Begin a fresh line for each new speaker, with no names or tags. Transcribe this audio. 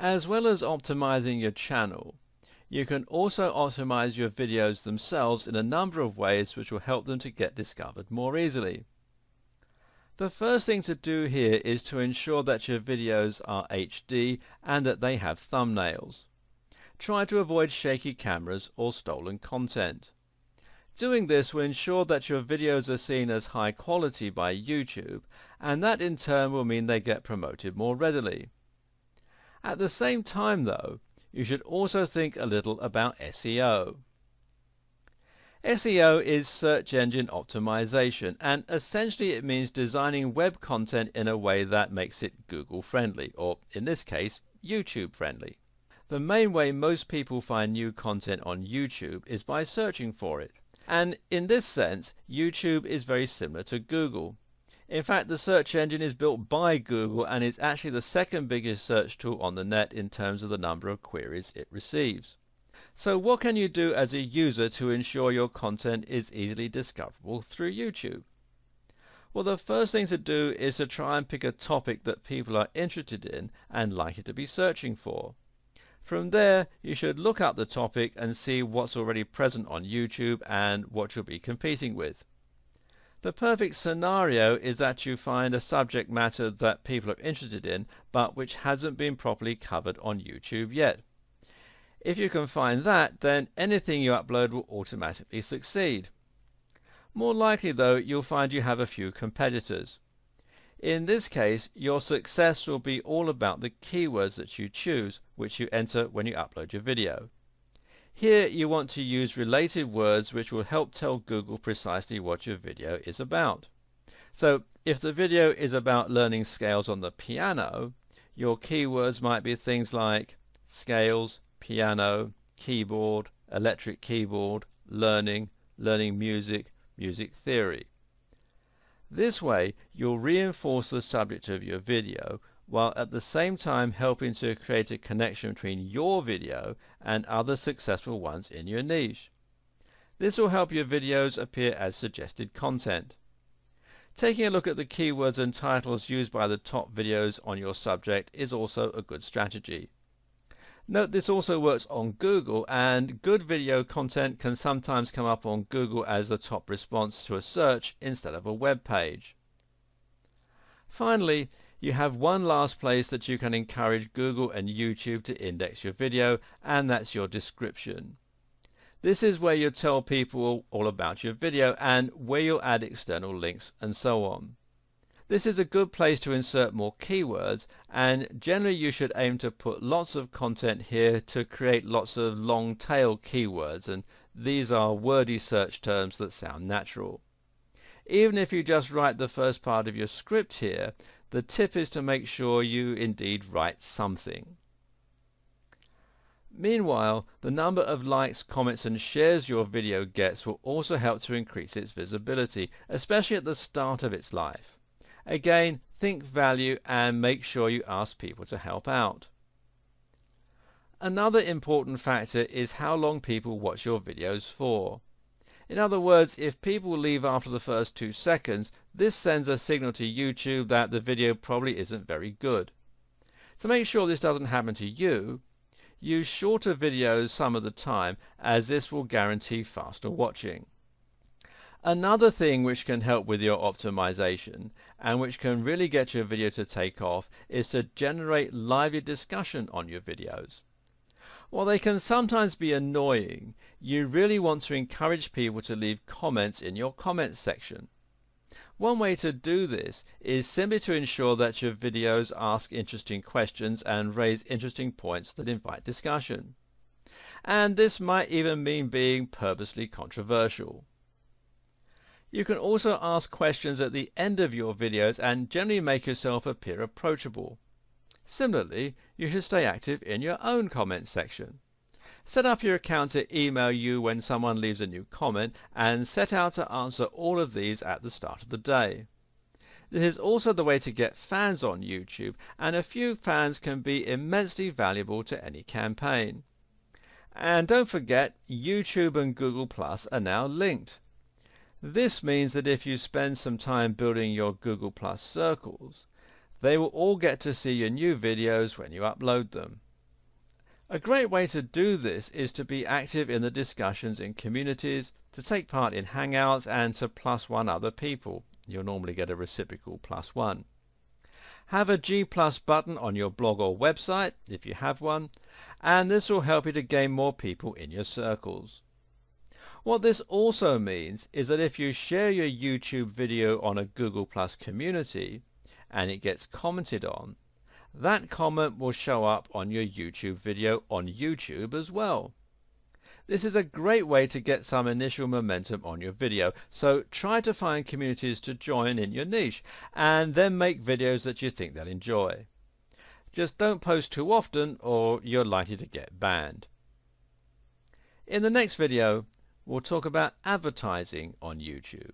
As well as optimizing your channel, you can also optimize your videos themselves in a number of ways which will help them to get discovered more easily. The first thing to do here is to ensure that your videos are HD and that they have thumbnails. Try to avoid shaky cameras or stolen content. Doing this will ensure that your videos are seen as high quality by YouTube, and that in turn will mean they get promoted more readily. At the same time though, you should also think a little about SEO. SEO is search engine optimization, and essentially it means designing web content in a way that makes it Google friendly, or in this case, YouTube friendly. The main way most people find new content on YouTube is by searching for it. And in this sense, YouTube is very similar to Google. In fact, the search engine is built by Google and is actually the second biggest search tool on the net in terms of the number of queries it receives. So what can you do as a user to ensure your content is easily discoverable through YouTube? Well, the first thing to do is to try and pick a topic that people are interested in and likely to be searching for. From there, you should look up the topic and see what's already present on YouTube and what you'll be competing with. The perfect scenario is that you find a subject matter that people are interested in, but which hasn't been properly covered on YouTube yet. If you can find that, then anything you upload will automatically succeed. More likely though, you'll find you have a few competitors. In this case, your success will be all about the keywords that you choose, which you enter when you upload your video. Here you want to use related words which will help tell Google precisely what your video is about. So if the video is about learning scales on the piano, your keywords might be things like scales, piano, keyboard, electric keyboard, learning, learning music, music theory. This way you'll reinforce the subject of your video while at the same time helping to create a connection between your video and other successful ones in your niche. This will help your videos appear as suggested content. Taking a look at the keywords and titles used by the top videos on your subject is also a good strategy. Note this also works on Google, and good video content can sometimes come up on Google as the top response to a search instead of a web page. Finally, you have one last place that you can encourage Google and YouTube to index your video, and that's your description. This is where you tell people all about your video and where you'll add external links and so on. This is a good place to insert more keywords, and generally you should aim to put lots of content here to create lots of long tail keywords, and these are wordy search terms that sound natural. Even if you just write the first part of your script here, the tip is to make sure you indeed write something. Meanwhile, the number of likes, comments and shares your video gets will also help to increase its visibility, especially at the start of its life. Again, think value and make sure you ask people to help out. Another important factor is how long people watch your videos for. In other words, if people leave after the first 2 seconds, this sends a signal to YouTube that the video probably isn't very good. To make sure this doesn't happen to you, use shorter videos some of the time, as this will guarantee faster watching. Another thing which can help with your optimization and which can really get your video to take off is to generate lively discussion on your videos. While they can sometimes be annoying, you really want to encourage people to leave comments in your comments section. One way to do this is simply to ensure that your videos ask interesting questions and raise interesting points that invite discussion. And this might even mean being purposely controversial. You can also ask questions at the end of your videos and generally make yourself appear approachable. Similarly, you should stay active in your own comments section. Set up your account to email you when someone leaves a new comment, and set out to answer all of these at the start of the day. This is also the way to get fans on YouTube, and a few fans can be immensely valuable to any campaign. And don't forget, YouTube and Google Plus are now linked. This means that if you spend some time building your Google Plus circles, they will all get to see your new videos when you upload them. A great way to do this is to be active in the discussions in communities, to take part in hangouts, and to +1 other people. You'll normally get a reciprocal +1. Have a G+ button on your blog or website, if you have one, and this will help you to gain more people in your circles. What this also means is that if you share your YouTube video on a Google+ community and it gets commented on, that comment will show up on your YouTube video on YouTube as well. This is a great way to get some initial momentum on your video, so try to find communities to join in your niche and then make videos that you think they'll enjoy. Just don't post too often or you're likely to get banned. In the next video, we'll talk about advertising on YouTube.